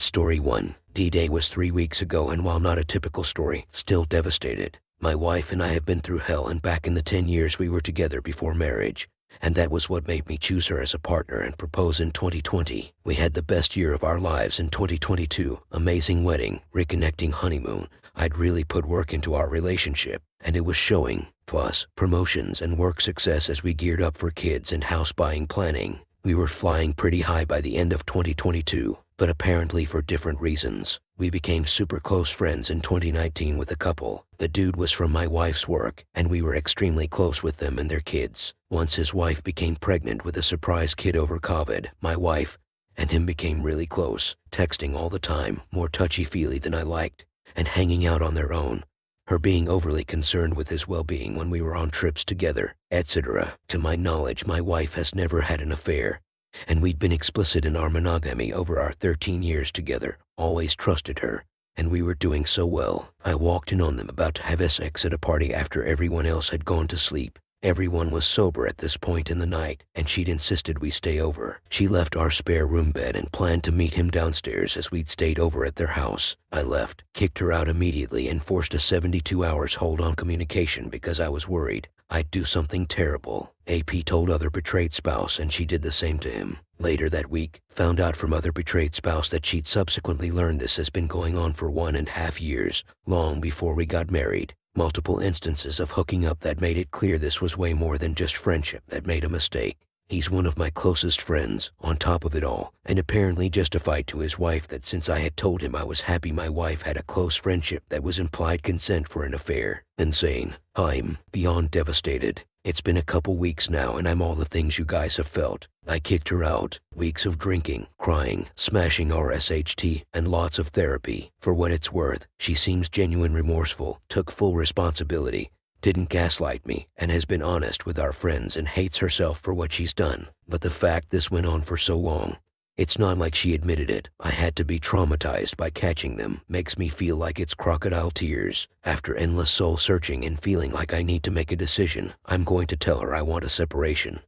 Story 1. D-Day was 3 weeks ago, and while not a typical story, still devastated. My wife and I have been through hell and back in the 10 years we were together before marriage. And that was what made me choose her as a partner and propose in 2020. We had the best year of our lives in 2022. Amazing wedding, reconnecting honeymoon. I'd really put work into our relationship, and it was showing. Plus, promotions and work success as we geared up for kids and house buying planning. We were flying pretty high by the end of 2022, but apparently for different reasons. We became super close friends in 2019 with a couple. The dude was from my wife's work, and we were extremely close with them and their kids. Once his wife became pregnant with a surprise kid over COVID, my wife and him became really close, texting all the time, more touchy-feely than I liked, and hanging out on their own. Her being overly concerned with his well-being when we were on trips together, etc. To my knowledge, my wife has never had an affair, and we'd been explicit in our monogamy over our 13 years together, always trusted her, and we were doing so well. I walked in on them about to have sex at a party after everyone else had gone to sleep. Everyone was sober at this point in the night, and she'd insisted we stay over. She left our spare room bed and planned to meet him downstairs as we'd stayed over at their house. I left, kicked her out immediately, and forced a 72 hours hold on communication because I was worried I'd do something terrible. AP told other betrayed spouse, and she did the same to him. Later that week, found out from other betrayed spouse that she'd subsequently learned this has been going on for 1.5 years, long before we got married. Multiple instances of hooking up that made it clear this was way more than just friendship that made a mistake. He's one of my closest friends, on top of it all, and apparently justified to his wife that since I had told him I was happy my wife had a close friendship, that was implied consent for an affair. Insane. I'm beyond devastated. It's been a couple weeks now, and I'm all the things you guys have felt. I kicked her out. Weeks of drinking, crying, smashing our SHT, and lots of therapy. For what it's worth, she seems genuine remorseful, took full responsibility, didn't gaslight me, and has been honest with our friends and hates herself for what she's done. But the fact this went on for so long, it's not like she admitted it. I had to be traumatized by catching them. Makes me feel like it's crocodile tears. After endless soul searching and feeling like I need to make a decision, I'm going to tell her I want a separation,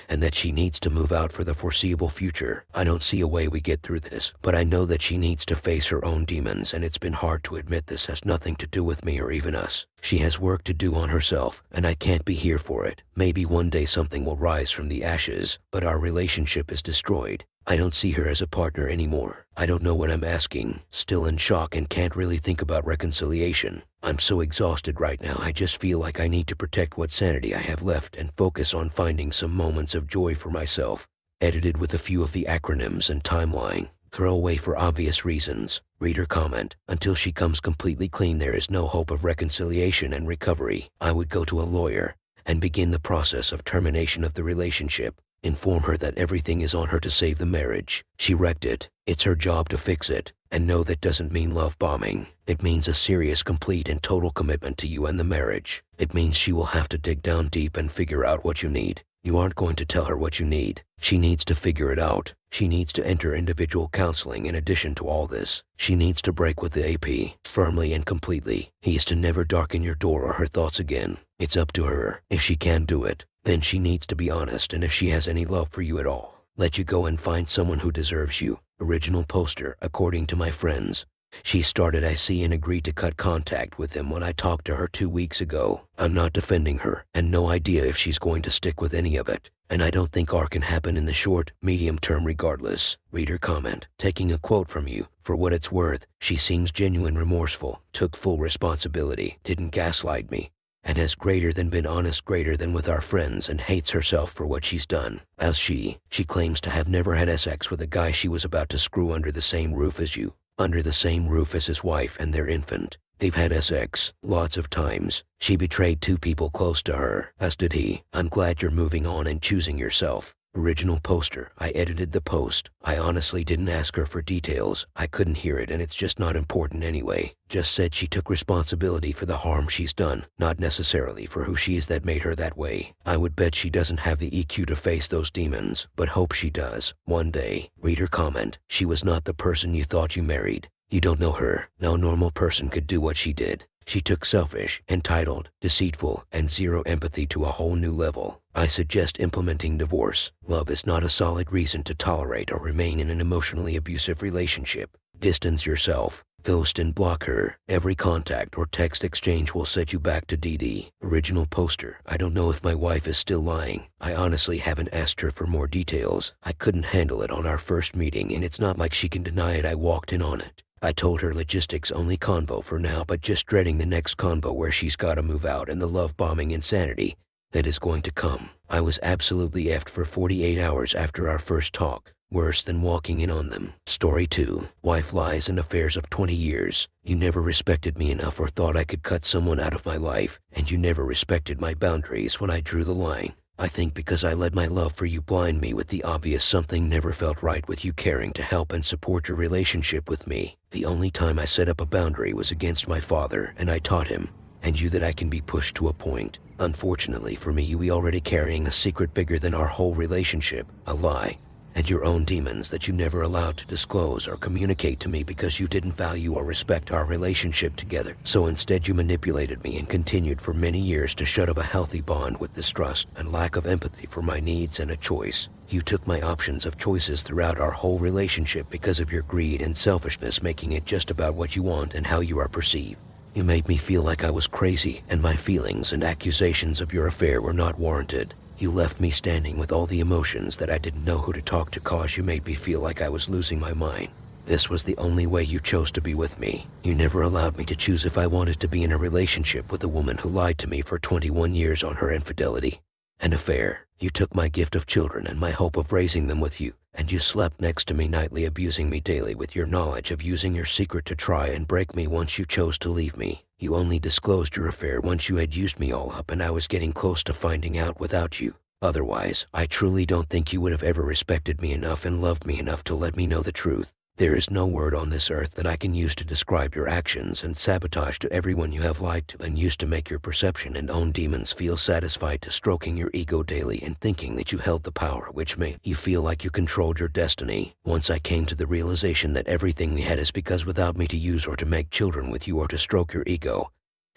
and that she needs to move out for the foreseeable future. I don't see a way we get through this, but I know that she needs to face her own demons, and it's been hard to admit this has nothing to do with me or even us. She has work to do on herself, and I can't be here for it. Maybe one day something will rise from the ashes, but our relationship is destroyed. I don't see her as a partner anymore. I don't know what I'm asking. Still in shock and can't really think about reconciliation. I'm so exhausted right now, I just feel like I need to protect what sanity I have left and focus on finding some moments of joy for myself. Edited with a few of the acronyms and timeline. Throwaway for obvious reasons. Reader comment. Until she comes completely clean, there is no hope of reconciliation and recovery. I would go to a lawyer and begin the process of termination of the relationship. Inform her that everything is on her to save the marriage. She wrecked it. It's her job to fix it. And no, that doesn't mean love bombing. It means a serious, complete, and total commitment to you and the marriage. It means she will have to dig down deep and figure out what you need. You aren't going to tell her what you need. She needs to figure it out. She needs to enter individual counseling in addition to all this. She needs to break with the AP, firmly and completely. He is to never darken your door or her thoughts again. It's up to her. If she can do it, then she needs to be honest, and if she has any love for you at all, let you go and find someone who deserves you. Original poster, according to my friends. She started IC and agreed to cut contact with him when I talked to her 2 weeks ago. I'm not defending her, and no idea if she's going to stick with any of it. And I don't think R can happen in the short, medium term regardless. Reader comment. Taking a quote from you, for what it's worth, she seems genuine remorseful, took full responsibility, didn't gaslight me, and has greater than been honest greater than with our friends, and hates herself for what she's done. As she claims to have never had sex with a guy she was about to screw under the same roof as you. Under the same roof as his wife and their infant. They've had sex lots of times. She betrayed 2 people close to her, as did he. I'm glad you're moving on and choosing yourself. Original poster. I edited the post. I honestly didn't ask her for details. I couldn't hear it, and it's just not important anyway. Just said she took responsibility for the harm she's done, not necessarily for who she is that made her that way. I would bet she doesn't have the EQ to face those demons, but hope she does, one day. Reader comment. She was not the person you thought you married. You don't know her. No normal person could do what she did. She took selfish, entitled, deceitful, and zero empathy to a whole new level. I suggest implementing divorce. Love is not a solid reason to tolerate or remain in an emotionally abusive relationship. Distance yourself. Ghost and block her. Every contact or text exchange will set you back to DD. Original poster. I don't know if my wife is still lying. I honestly haven't asked her for more details. I couldn't handle it on our first meeting, and it's not like she can deny it. I walked in on it. I told her logistics only convo for now, but just dreading the next convo where she's gotta move out and the love bombing insanity that is going to come. I was absolutely effed for 48 hours after our first talk. Worse than walking in on them. Story 2. Wife lies and affairs of 20 years. You never respected me enough or thought I could cut someone out of my life, and you never respected my boundaries when I drew the line. I think because I let my love for you blind me with the obvious something never felt right with you caring to help and support your relationship with me. The only time I set up a boundary was against my father, and I taught him and you that I can be pushed to a point. Unfortunately for me, you were already carrying a secret bigger than our whole relationship, a lie, and your own demons that you never allowed to disclose or communicate to me because you didn't value or respect our relationship together. So instead you manipulated me and continued for many years to shut off a healthy bond with distrust and lack of empathy for my needs and a choice. You took my options of choices throughout our whole relationship because of your greed and selfishness, making it just about what you want and how you are perceived. You made me feel like I was crazy, and my feelings and accusations of your affair were not warranted. You left me standing with all the emotions that I didn't know who to talk to, cause you made me feel like I was losing my mind. This was the only way you chose to be with me. You never allowed me to choose if I wanted to be in a relationship with a woman who lied to me for 21 years on her infidelity. An affair. You took my gift of children and my hope of raising them with you, and you slept next to me nightly, abusing me daily with your knowledge of using your secret to try and break me once you chose to leave me. You only disclosed your affair once you had used me all up and I was getting close to finding out without you. Otherwise, I truly don't think you would have ever respected me enough and loved me enough to let me know the truth. There is no word on this earth that I can use to describe your actions and sabotage to everyone you have lied to and used to make your perception and own demons feel satisfied, to stroking your ego daily and thinking that you held the power which made you feel like you controlled your destiny. Once I came to the realization that everything we had is because without me to use or to make children with you or to stroke your ego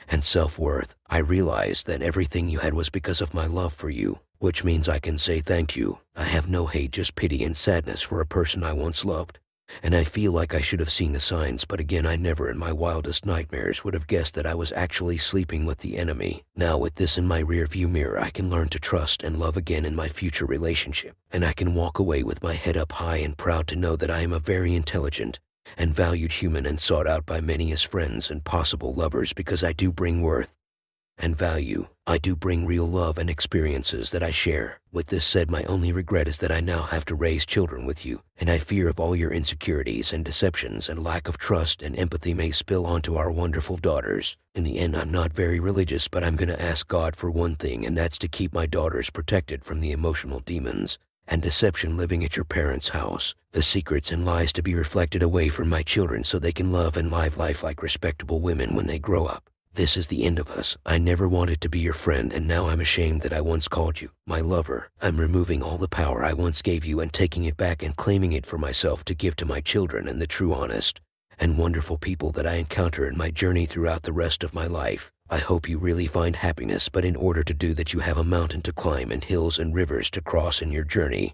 and self-worth, I realized that everything you had was because of my love for you, which means I can say thank you. I have no hate, just pity and sadness for a person I once loved. And I feel like I should have seen the signs, but again, I never in my wildest nightmares would have guessed that I was actually sleeping with the enemy. Now with this in my rearview mirror, I can learn to trust and love again in my future relationship. And I can walk away with my head up high and proud to know that I am a very intelligent and valued human and sought out by many as friends and possible lovers, because I do bring worth and value. I do bring real love and experiences that I share. With this said, my only regret is that I now have to raise children with you, and I fear of all your insecurities and deceptions and lack of trust and empathy may spill onto our wonderful daughters. In the end, I'm not very religious, but I'm gonna ask God for one thing, and that's to keep my daughters protected from the emotional demons and deception living at your parents' house. The secrets and lies to be reflected away from my children so they can love and live life like respectable women when they grow up. This is the end of us. I never wanted to be your friend, and now I'm ashamed that I once called you my lover. I'm removing all the power I once gave you and taking it back and claiming it for myself to give to my children and the true, honest, and wonderful people that I encounter in my journey throughout the rest of my life. I hope you really find happiness, but in order to do that you have a mountain to climb and hills and rivers to cross in your journey.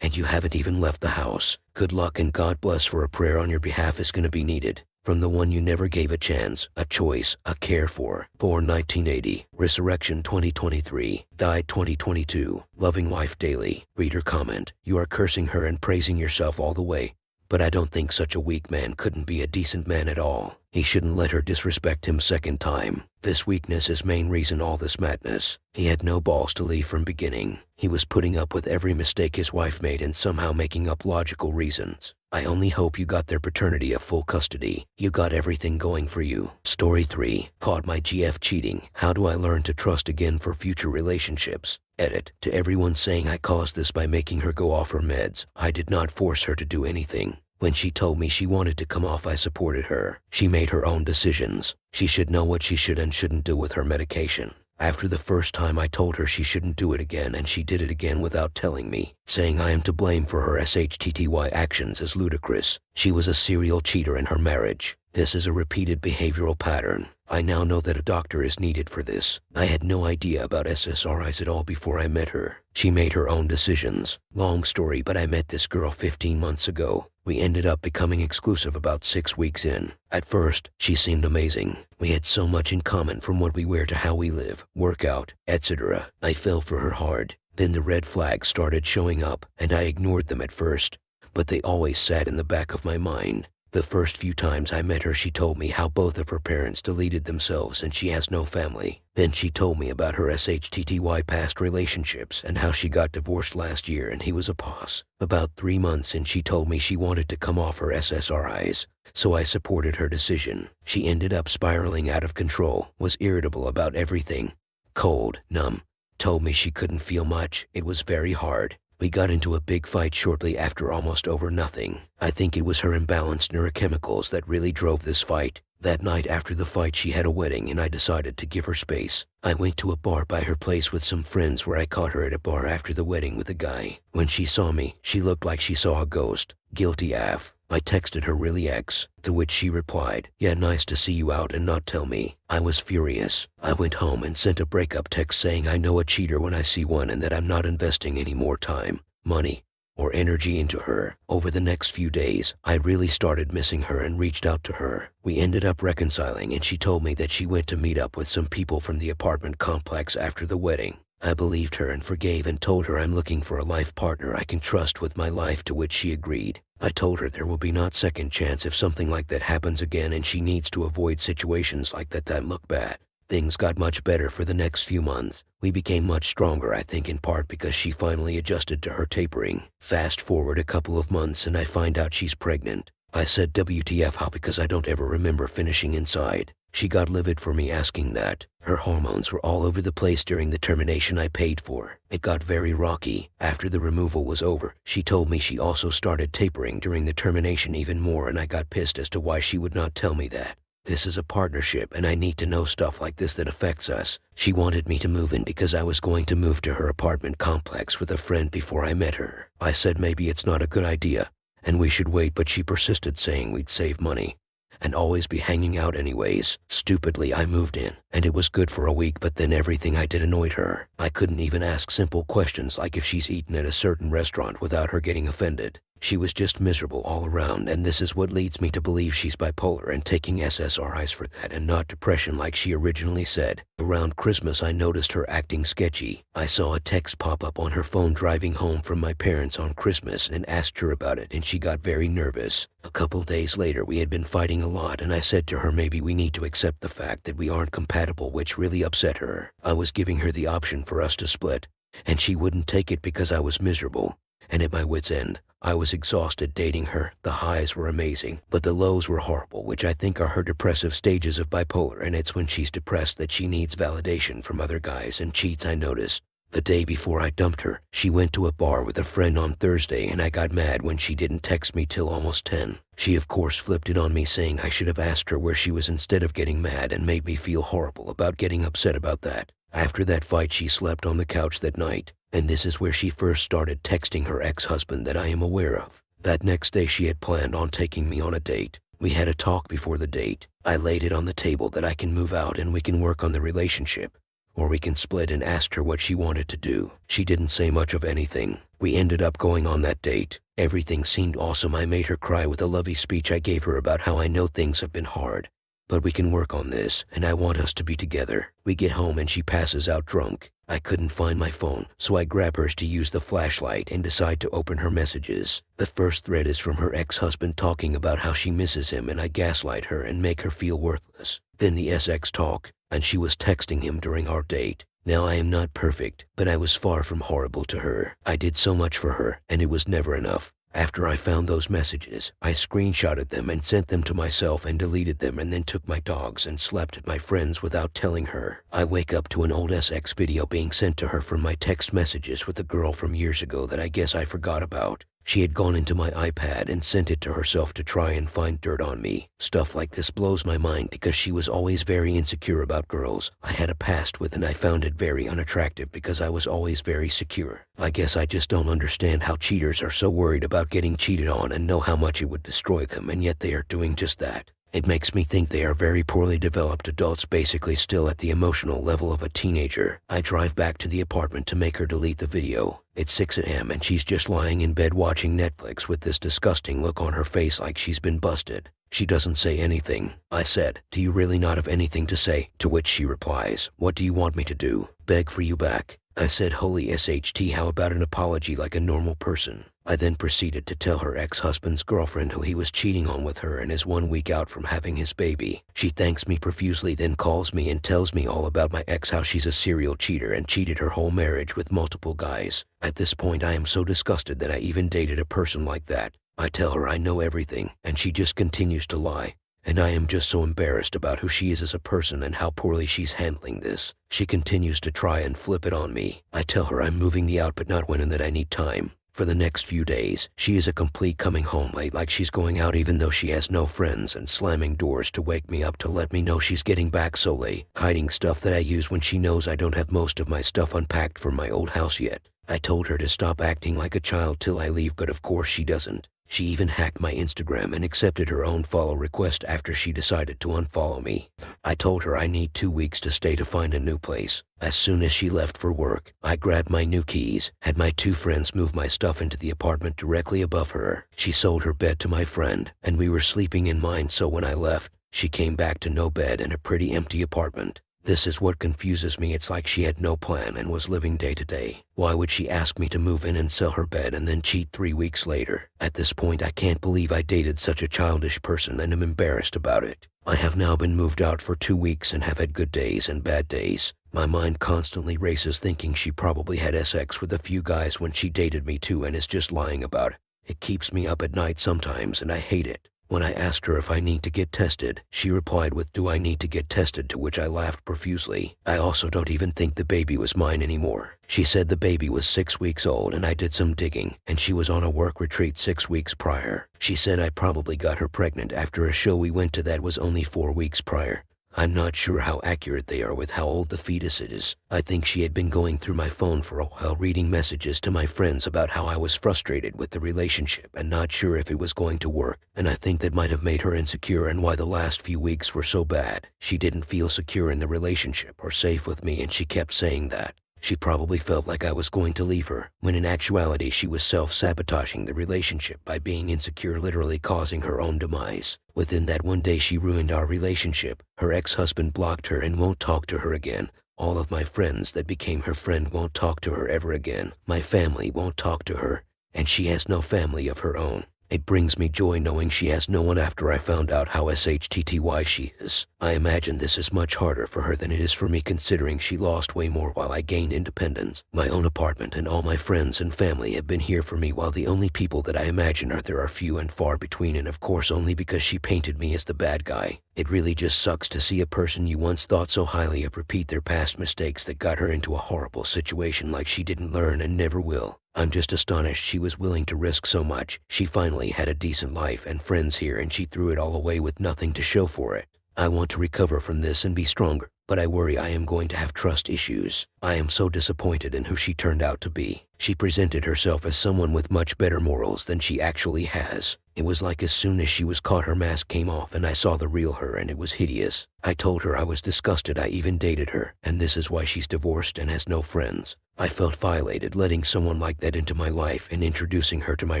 And you haven't even left the house. Good luck and God bless, for a prayer on your behalf is going to be needed. From the one you never gave a chance, a choice, a care for. Born 1980, resurrection 2023, died 2022, loving wife daily. Reader comment: you are cursing her and praising yourself all the way. But I don't think such a weak man couldn't be a decent man at all. He shouldn't let her disrespect him second time. This weakness is main reason all this madness. He had no balls to leave from beginning. He was putting up with every mistake his wife made and somehow making up logical reasons. I only hope you got their paternity of full custody. You got everything going for you. Story 3. Caught my GF cheating. How do I learn to trust again for future relationships? Edit. To everyone saying I caused this by making her go off her meds, I did not force her to do anything. When she told me she wanted to come off, I supported her. She made her own decisions. She should know what she should and shouldn't do with her medication. After the first time, I told her she shouldn't do it again, and she did it again without telling me, saying I am to blame for her SHTTY actions is ludicrous. She was a serial cheater in her marriage. This is a repeated behavioral pattern. I now know that a doctor is needed for this. I had no idea about SSRIs at all before I met her. She made her own decisions. Long story, but I met this girl 15 months ago. We ended up becoming exclusive about 6 weeks in. At first, she seemed amazing. We had so much in common, from what we wear to how we live, work out, etc. I fell for her hard. Then the red flags started showing up, and I ignored them at first, but they always sat in the back of my mind. The first few times I met her, she told me how both of her parents deleted themselves and she has no family. Then she told me about her SHTTY past relationships and how she got divorced last year and he was a boss. About 3 months in, she told me she wanted to come off her SSRIs, so I supported her decision. She ended up spiraling out of control, was irritable about everything, cold, numb, told me she couldn't feel much. It was very hard. We got into a big fight shortly after, almost over nothing. I think it was her imbalanced neurochemicals that really drove this fight. That night after the fight, she had a wedding and I decided to give her space. I went to a bar by her place with some friends where I caught her at a bar after the wedding with a guy. When she saw me, she looked like she saw a ghost. Guilty AF. I texted her really X, to which she replied, "Yeah, nice to see you out and not tell me." I was furious. I went home and sent a breakup text saying I know a cheater when I see one and that I'm not investing any more time, money, or energy into her. Over the next few days, I really started missing her and reached out to her. We ended up reconciling and she told me that she went to meet up with some people from the apartment complex after the wedding. I believed her and forgave and told her I'm looking for a life partner I can trust with my life, to which she agreed. I told her there will be not second chance if something like that happens again and she needs to avoid situations like that look bad. Things got much better for the next few months. We became much stronger, I think in part because she finally adjusted to her tapering. Fast forward a couple of months and I find out she's pregnant. I said WTF how, because I don't ever remember finishing inside. She got livid for me asking that. Her hormones were all over the place during the termination I paid for. It got very rocky. After the removal was over, she told me she also started tapering during the termination even more, and I got pissed as to why she would not tell me that. This is a partnership and I need to know stuff like this that affects us. She wanted me to move in because I was going to move to her apartment complex with a friend before I met her. I said maybe it's not a good idea and we should wait, but she persisted, saying we'd save money and always be hanging out anyways. Stupidly, I moved in, and it was good for a week, but then everything I did annoyed her. I couldn't even ask simple questions like if she's eaten at a certain restaurant without her getting offended. She was just miserable all around, and this is what leads me to believe she's bipolar and taking SSRIs for that and not depression like she originally said. Around Christmas, I noticed her acting sketchy. I saw a text pop up on her phone driving home from my parents on Christmas and asked her about it, and she got very nervous. A couple days later, we had been fighting a lot, and I said to her maybe we need to accept the fact that we aren't compatible, which really upset her. I was giving her the option for us to split, and she wouldn't take it because I was miserable and at my wit's end. I was exhausted dating her. The highs were amazing, but the lows were horrible, which I think are her depressive stages of bipolar, and it's when she's depressed that she needs validation from other guys and cheats. I noticed. The day before I dumped her, she went to a bar with a friend on Thursday, and I got mad when she didn't text me till almost 10. She of course flipped it on me, saying I should have asked her where she was instead of getting mad, and made me feel horrible about getting upset about that. After that fight, she slept on the couch that night, and this is where she first started texting her ex-husband that I am aware of. That next day she had planned on taking me on a date. We had a talk before the date. I laid it on the table that I can move out and we can work on the relationship, or we can split, and asked her what she wanted to do. She didn't say much of anything. We ended up going on that date. Everything seemed awesome. I made her cry with a lovey speech I gave her about how I know things have been hard, but we can work on this, and I want us to be together. We get home and she passes out drunk. I couldn't find my phone, so I grab hers to use the flashlight and decide to open her messages. The first thread is from her ex-husband talking about how she misses him, and I gaslight her and make her feel worthless. Then the SX talk, and she was texting him during our date. Now I am not perfect, but I was far from horrible to her. I did so much for her, and it was never enough. After I found those messages, I screenshotted them and sent them to myself and deleted them, and then took my dogs and slept at my friend's without telling her. I wake up to an old SX video being sent to her from my text messages with a girl from years ago that I guess I forgot about. She had gone into my iPad and sent it to herself to try and find dirt on me. Stuff like this blows my mind because she was always very insecure about girls I had a past with, and I found it very unattractive because I was always very secure. I guess I just don't understand how cheaters are so worried about getting cheated on and know how much it would destroy them, and yet they are doing just that. It makes me think they are very poorly developed adults, basically still at the emotional level of a teenager. I drive back to the apartment to make her delete the video. It's 6 a.m. and she's just lying in bed watching Netflix with this disgusting look on her face like she's been busted. She doesn't say anything. I said, "Do you really not have anything to say?" To which she replies, "What do you want me to do? Beg for you back?" I said, "Holy SHT, how about an apology like a normal person?" I then proceeded to tell her ex-husband's girlfriend who he was cheating on with her and is 1 week out from having his baby. She thanks me profusely, then calls me and tells me all about my ex, how she's a serial cheater and cheated her whole marriage with multiple guys. At this point I am so disgusted that I even dated a person like that. I tell her I know everything, and she just continues to lie. And I am just so embarrassed about who she is as a person and how poorly she's handling this. She continues to try and flip it on me. I tell her I'm moving the out but not when and that I need time. For the next few days, she is a complete coming home late like she's going out even though she has no friends, and slamming doors to wake me up to let me know she's getting back so late, hiding stuff that I use when she knows I don't have most of my stuff unpacked from my old house yet. I told her to stop acting like a child till I leave, but of course she doesn't. She even hacked my Instagram and accepted her own follow request after she decided to unfollow me. I told her I need 2 weeks to stay to find a new place. As soon as she left for work, I grabbed my new keys, had my 2 friends move my stuff into the apartment directly above her. She sold her bed to my friend, and we were sleeping in mine, so when I left, she came back to no bed and a pretty empty apartment. This is what confuses me. It's like she had no plan and was living day to day. Why would she ask me to move in and sell her bed and then cheat 3 weeks later? At this point, I can't believe I dated such a childish person and am embarrassed about it. I have now been moved out for 2 weeks and have had good days and bad days. My mind constantly races thinking she probably had sex with a few guys when she dated me too and is just lying about it. It keeps me up at night sometimes and I hate it. When I asked her if I need to get tested, she replied with, "Do I need to get tested?" to which I laughed profusely. I also don't even think the baby was mine anymore. She said the baby was 6 weeks old, and I did some digging, and she was on a work retreat 6 weeks prior. She said I probably got her pregnant after a show we went to that was only 4 weeks prior. I'm not sure how accurate they are with how old the fetus is. I think she had been going through my phone for a while, reading messages to my friends about how I was frustrated with the relationship and not sure if it was going to work, and I think that might have made her insecure and why the last few weeks were so bad. She didn't feel secure in the relationship or safe with me, and she kept saying that. She probably felt like I was going to leave her, when in actuality she was self-sabotaging the relationship by being insecure, literally causing her own demise. Within that one day she ruined our relationship. Her ex-husband blocked her and won't talk to her again. All of my friends that became her friend won't talk to her ever again. My family won't talk to her, and she has no family of her own. It brings me joy knowing she has no one after I found out how SHTTY she is. I imagine this is much harder for her than it is for me, considering she lost way more while I gained independence. My own apartment and all my friends and family have been here for me, while the only people that I imagine are few and far between, and of course only because she painted me as the bad guy. It really just sucks to see a person you once thought so highly of repeat their past mistakes that got her into a horrible situation like she didn't learn and never will. I'm just astonished she was willing to risk so much. She finally had a decent life and friends here, and she threw it all away with nothing to show for it. I want to recover from this and be stronger, but I worry I am going to have trust issues. I am so disappointed in who she turned out to be. She presented herself as someone with much better morals than she actually has. It was like as soon as she was caught, her mask came off and I saw the real her, and it was hideous. I told her I was disgusted I even dated her, and this is why she's divorced and has no friends. I felt violated letting someone like that into my life and introducing her to my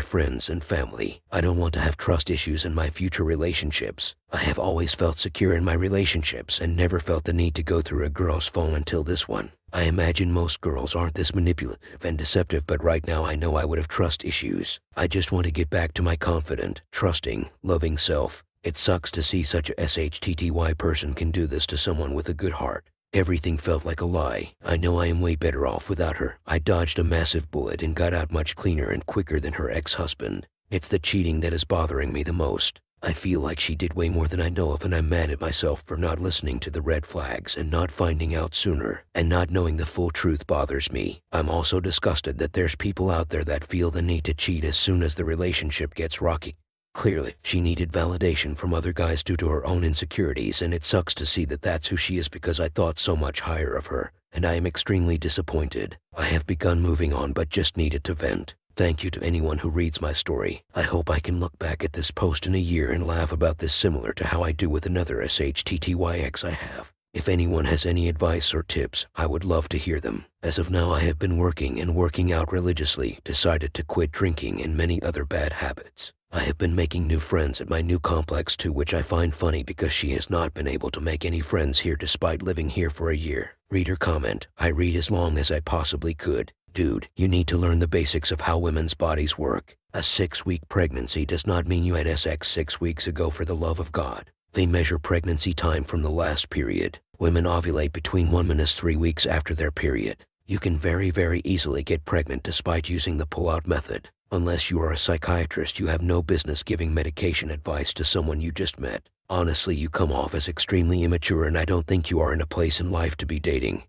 friends and family. I don't want to have trust issues in my future relationships. I have always felt secure in my relationships and never felt the need to go through a girl's phone until this one. I imagine most girls aren't this manipulative and deceptive, but right now I know I would have trust issues. I just want to get back to my confident, trusting, loving self. It sucks to see such a SHTTY person can do this to someone with a good heart. Everything felt like a lie. I know I am way better off without her. I dodged a massive bullet and got out much cleaner and quicker than her ex-husband. It's the cheating that is bothering me the most. I feel like she did way more than I know of, and I'm mad at myself for not listening to the red flags and not finding out sooner, and not knowing the full truth bothers me. I'm also disgusted that there's people out there that feel the need to cheat as soon as the relationship gets rocky. Clearly, she needed validation from other guys due to her own insecurities, and it sucks to see that that's who she is because I thought so much higher of her, and I am extremely disappointed. I have begun moving on but just needed to vent. Thank you to anyone who reads my story. I hope I can look back at this post in a year and laugh about this similar to how I do with another SHTTYX I have. If anyone has any advice or tips, I would love to hear them. As of now, I have been working out religiously, decided to quit drinking and many other bad habits. I have been making new friends at my new complex too, which I find funny because she has not been able to make any friends here despite living here for a year. Reader comment, I read as long as I possibly could. Dude, you need to learn the basics of how women's bodies work. A 6-week pregnancy does not mean you had sex 6 weeks ago, for the love of God. They measure pregnancy time from the last period. Women ovulate between 1 and 3 weeks after their period. You can very easily get pregnant despite using the pull-out method. Unless you are a psychiatrist, you have no business giving medication advice to someone you just met. Honestly, you come off as extremely immature, and I don't think you are in a place in life to be dating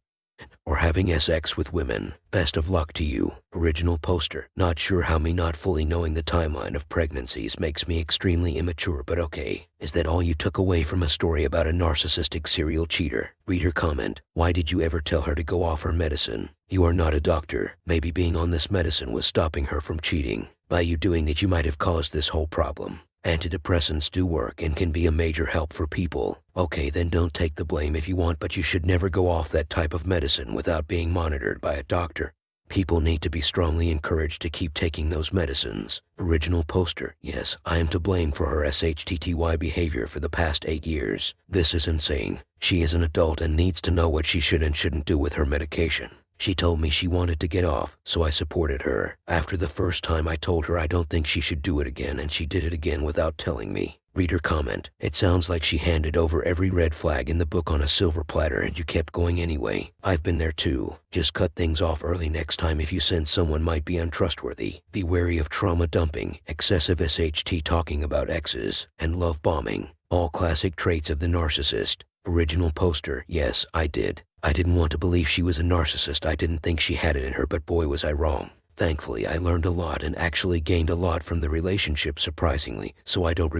or having sex with women. Best of luck to you. Original poster. Not sure how me not fully knowing the timeline of pregnancies makes me extremely immature, but okay. Is that all you took away from a story about a narcissistic serial cheater? Reader comment, why did you ever tell her to go off her medicine? You are not a doctor. Maybe being on this medicine was stopping her from cheating. By you doing it, you might have caused this whole problem. Antidepressants do work and can be a major help for people. Okay, then don't take the blame if you want, but you should never go off that type of medicine without being monitored by a doctor. People need to be strongly encouraged to keep taking those medicines. Original poster. Yes, I am to blame for her SHTTY behavior for the past 8 years. This is insane. She is an adult and needs to know what she should and shouldn't do with her medication. She told me she wanted to get off, so I supported her. After the first time, I told her I don't think she should do it again, and she did it again without telling me. Reader comment, it sounds like she handed over every red flag in the book on a silver platter and you kept going anyway. I've been there too. Just cut things off early next time if you sense someone might be untrustworthy. Be wary of trauma dumping, excessive SHT talking about exes, and love bombing. All classic traits of the narcissist. Original poster, yes, I did. I didn't want to believe she was a narcissist. I didn't think she had it in her, but boy was I wrong. Thankfully, I learned a lot and actually gained a lot from the relationship, surprisingly, so I don't regret